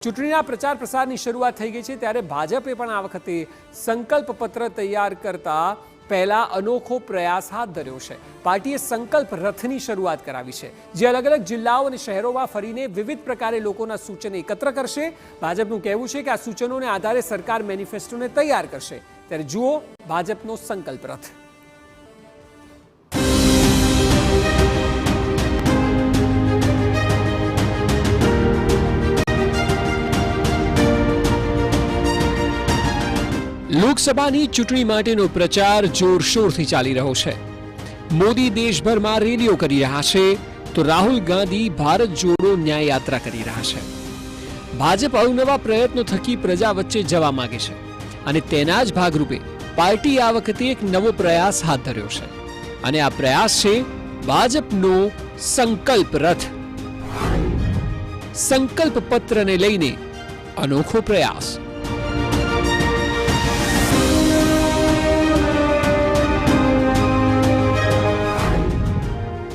ચૂંટણીના પ્રચાર પ્રસારની શરૂઆત થઈ ગઈ છે ત્યારે ભાજપે પણ આ વખતે સંકલ્પ પત્ર તૈયાર કરતા પહેલા અનોખો પ્રયાસ હાથ ધર્યો છે। પાર્ટીએ સંકલ્પ રથની શરૂઆત કરાવી છે, જે અલગ અલગ જિલ્લાઓ અને શહેરોમાં ફરીને વિવિધ પ્રકારે લોકોના સૂચન એકત્ર કરશે। ભાજપનું કહેવું છે કે આ સૂચનોને આધારે સરકાર મેનિફેસ્ટોને તૈયાર કરશે। ત્યારે જુઓ ભાજપનો સંકલ્પ રથ। લોકસભાની ચૂંટણી માટેનો પ્રચાર જોરશોરથી ચાલી રહ્યો છે। મોદી દેશભરમાં રેલીઓ કરી રહ્યા છે, તો રાહુલ ગાંધી ભારત જોડો ન્યાય યાત્રા કરી રહ્યા છે। ભાજપ અવનવા પ્રયત્નો થકી પ્રજા વચ્ચે જવા માંગે છે અને તેના જ ભાગરૂપે પાર્ટી આ વખતે એક નવો પ્રયાસ હાથ ધર્યો છે અને આ પ્રયાસ છે ભાજપનો સંકલ્પ રથ। સંકલ્પ પત્રને લઈને અનોખો પ્રયાસ।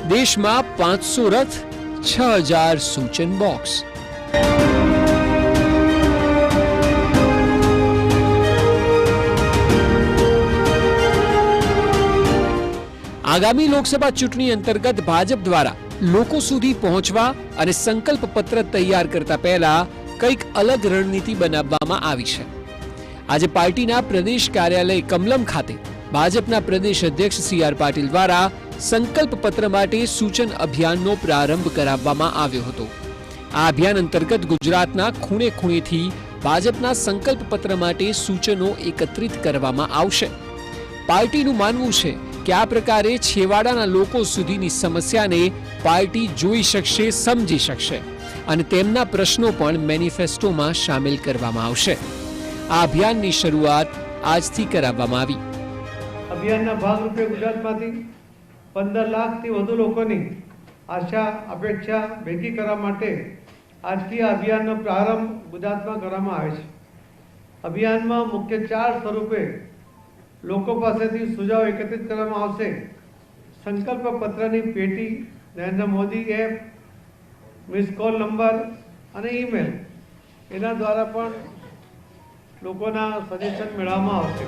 દેશમાં 500 રથ, 6000 સૂચન બોક્સ। આગામી લોકસભા ચૂંટણી અંતર્ગત ભાજપ દ્વારા લોકો સુધી પહોંચવા અને સંકલ્પ પત્ર તૈયાર કરતા પહેલા કંઈક અલગ રણનીતિ બનાવવામાં આવી છે। આજે પાર્ટીના પ્રદેશ કાર્યાલય કમલમ ખાતે ભાજપના પ્રદેશ અધ્યક્ષ સી.આર. પાટીલ દ્વારા સંકલ્પ પત્ર માટે સૂચન અભિયાનનો પ્રારંભ કરાવવામાં આવ્યો હતો। આ અભિયાન અંતર્ગત ગુજરાતના ખૂણે ખૂણેથી ભાજપના સંકલ્પ પત્ર માટે સૂચનો એકત્રિત કરવામાં આવશે। પાર્ટીનું માનવું છે કે આ પ્રકારે છેવાડાના લોકો સુધીની સમસ્યાને પાર્ટી જોઈ શકશે, સમજી શકશે અને તેમના પ્રશ્નો પણ મેનિફેસ્ટોમાં સામેલ કરવામાં આવશે। આ અભિયાનની શરૂઆત આજથી કરાવવામાં આવી। અભિયાનના ભાગરૂપે ગુજરાતમાંથી 15 લાખથી વધુ લોકોની આશા અપેક્ષા ભેગી કરવા માટે આજથી આ અભિયાનનો પ્રારંભ ગુજરાતમાં કરવામાં આવે છે। અભિયાનમાં મુખ્ય 4 સ્વરૂપે લોકો પાસેથી સુઝાવ એકત્રિત કરવામાં આવશે। સંકલ્પ પત્રની પેટી, Narendra Modi app, miss call number અને ઈમેલ, એના દ્વારા પણ લોકોના સજેશન મેળવવામાં આવશે।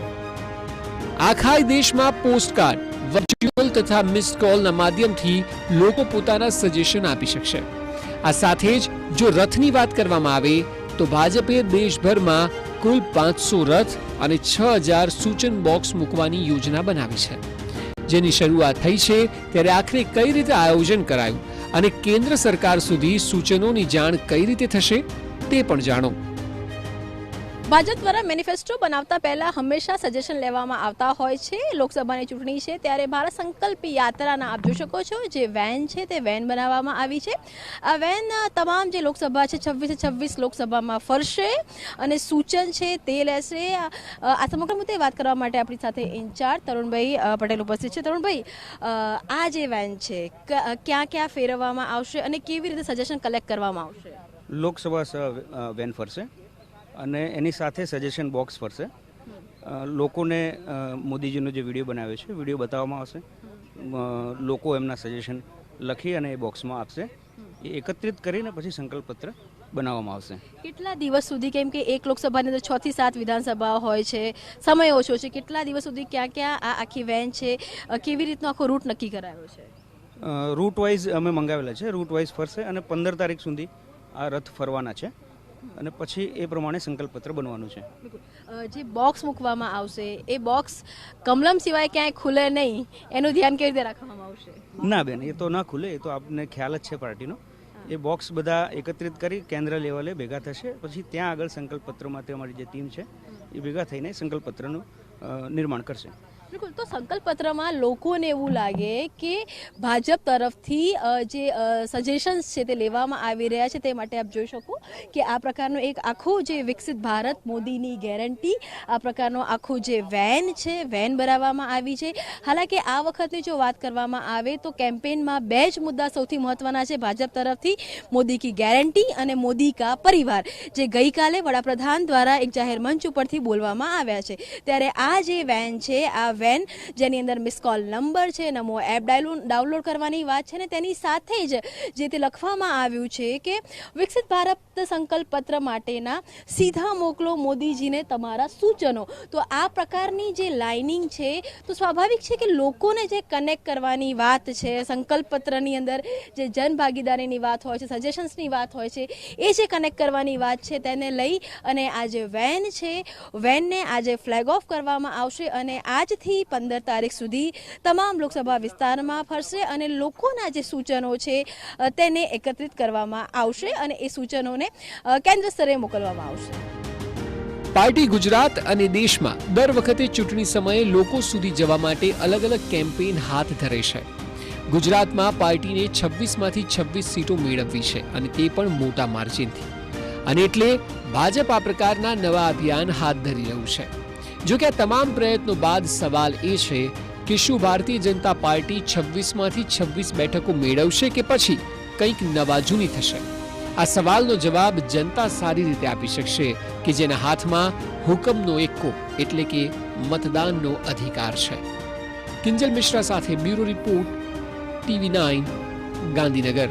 આખા દેશમાં પોસ્ટકાર્ડ, વર્ચ્યુઅલ તથા મિસ કોલના માધ્યમથી લોકો પોતાના સજેશન આપી શકશે। આ સાથે જ જો રથની વાત કરવામાં આવે તો ભાજપે દેશભરમાં કુલ 500 રથ અને 6000 સૂચન બોક્સ મૂકવાની યોજના બનાવી છે, જેની શરૂઆત થઈ છે। ત્યારે આખરે કઈ રીતે આયોજન કરાયું અને કેન્દ્ર સરકાર સુધી સૂચનોની જાણ કઈ રીતે થશે તે પણ જાણો। ભાજપ દ્વારા મેનિફેસ્ટો બનાવતા પહેલા હંમેશા સજેશન લેવામાં આવતા હોય છે। લોકસભાની ચૂંટણી છે ત્યારે ભારત સંકલ્પ યાત્રાના આપ જોઈ શકો છો જે વેન છે તે વેન બનાવવામાં આવી છે। આ વેન તમામ જે લોકસભા છે 26 લોકસભામાં ફરશે અને સૂચન છે તે લેશે। આ સમગ્ર મુદ્દે વાત કરવા માટે આપણી સાથે ઇન્ચાર્જ તરુણભાઈ પટેલ ઉપસ્થિત છે। તરુણભાઈ, આ જે વેન છે ક્યાં ક્યાં ફેરવવામાં આવશે અને કેવી રીતે સજેશન કલેક્ટ કરવામાં આવશે? લોકસભા વેન ફરશે અને એની સાથે સજેશન બોક્સ ફરશે। લોકોને મોદીજીનો જે વિડીયો બનાવ્યો છે વિડીયો બતાવવામાં આવશે। લોકો એમના સજેશન લખી અને એ બોક્સમાં આપશે। એ એકત્રિત કરીને પછી સંકલ્પ પત્ર બનાવવામાં આવશે। કેટલા દિવસ સુધી, કેમ કે એક લોકસભાની અંદર 6 થી 7 વિધાનસભા હોય છે, સમય ઓછો છે, કેટલા દિવસ સુધી ક્યાં ક્યાં આ આખી વેન છે, કેવી રીતનો આખો રૂટ નક્કી કરાયો છે? રૂટ વાઇઝ અમે મંગાવેલા છે, રૂટ વાઇઝ ફરશે અને 15 તારીખ સુધી આ રથ ફરવાના છે અને પછી એ પ્રમાણે સંકલ્પપત્ર બનવાનું છે। જે બોક્સ મૂકવામાં આવશે એ બોક્સ કમલમ સિવાય ક્યાંય ખુલે નહીં, એનું ધ્યાન કેવી રીતે રાખવામાં આવશે? ના બેન, એ તો ના ખુલે, એ તો આપને ખ્યાલ જ છે પાર્ટીનો। એ બોક્સ બધા એકત્રિત કરી કેન્દ્ર લેવલે ભેગા થશે, પછી ત્યાં આગળ સંકલ્પપત્ર માટે અમારી જે ટીમ છે એ ભેગા થઈને સંકલ્પપત્રનું નિર્માણ કરશે। બિલકુલ, તો સંકલ્પપત્રમાં લોકોને એવું લાગે કે ભાજપ તરફથી જે સજેશન્સ છે તે લેવામાં આવી રહ્યા છે, તે માટે આપ જોઈ શકો કે આ પ્રકારનું એક આખું જે વિકસિત ભારત મોદીની ગેરંટી, આ પ્રકારનો આખું જે વેન છે વેન બનાવવામાં આવી છે। હાલાકી આ વખતે જો વાત કરવામાં આવે તો કેમ્પેનમાં 2 જ મુદ્દા સૌથી મહત્વના છે ભાજપ તરફથી, મોદી કી ગેરંટી અને મોદી કા પરિવાર, જે ગઈકાલે વડાપ્રધાન દ્વારા એક જાહેર મંચ ઉપરથી બોલવામાં આવ્યા છે। ત્યારે આ જે વેન છે, આ વેન જેની અંદર મિસ કોલ નંબર છે, નમો એપ ડાઉનલોડ કરવાની વાત છે ને તેની સાથે જ જે તે લખવામાં આવ્યું છે કે વિકસિત ભારત સંકલ્પ પત્ર માટેના સીધા મોકલો મોદીજીને તમારા સૂચનો. તો આ પ્રકારની જે લાઇનિંગ છે તો સ્વાભાવિક છે કે લોકોને જે કનેક્ટ કરવાની વાત છે, સંકલ્પ પત્રની અંદર જે જનભાગીદારીની વાત હોય છે, સજેશન્સની વાત હોય છે, એ જે કનેક્ટ કરવાની વાત છે તેને લઈ અને આ જે વેન છે વેનને આજે ફ્લેગ ઓફ કરવામાં આવશે અને આજથી 15 તારીખ સુધી તમામ લોકસભા વિસ્તારમાં ફરશે અને લોકોના જે સૂચનો છે તેને એકત્રિત કરવામાં આવશે અને એ સૂચનોને કેન્દ્ર સ્તરે મોકલવામાં આવશે. પાર્ટી ગુજરાત અને દેશમાં દર વખતે ચૂંટણી સમયે લોકો સુધી જવા માટે અલગ અલગ કેમ્પેઇન હાથ ધરે છે. ગુજરાતમાં પાર્ટીને 26માંથી 26 સીટો મેળવવી છે અને તે પણ મોટા માર્જિનથી. અને એટલે ભાજપ આ પ્રકારના નવા અભિયાન હાથ ધરી રહ્યું છે. જો કે આ તમામ પ્રયત્નો બાદ સવાલ એ છે કે શું ભારતીય જનતા પાર્ટી 26માંથી 26 બેઠકો મેળવશે કે પછી કંઈક નવા જૂની થશે? આ સવાલનો જવાબ જનતા સારી રીતે આપી શકશે કે જેના હાથમાં હુકમનો એક્કો એટલે કે મતદાનનો અધિકાર છે. કિંજલ મિશ્રા સાથે બ્યુરો રિપોર્ટ, TV9, ગાંધીનગર.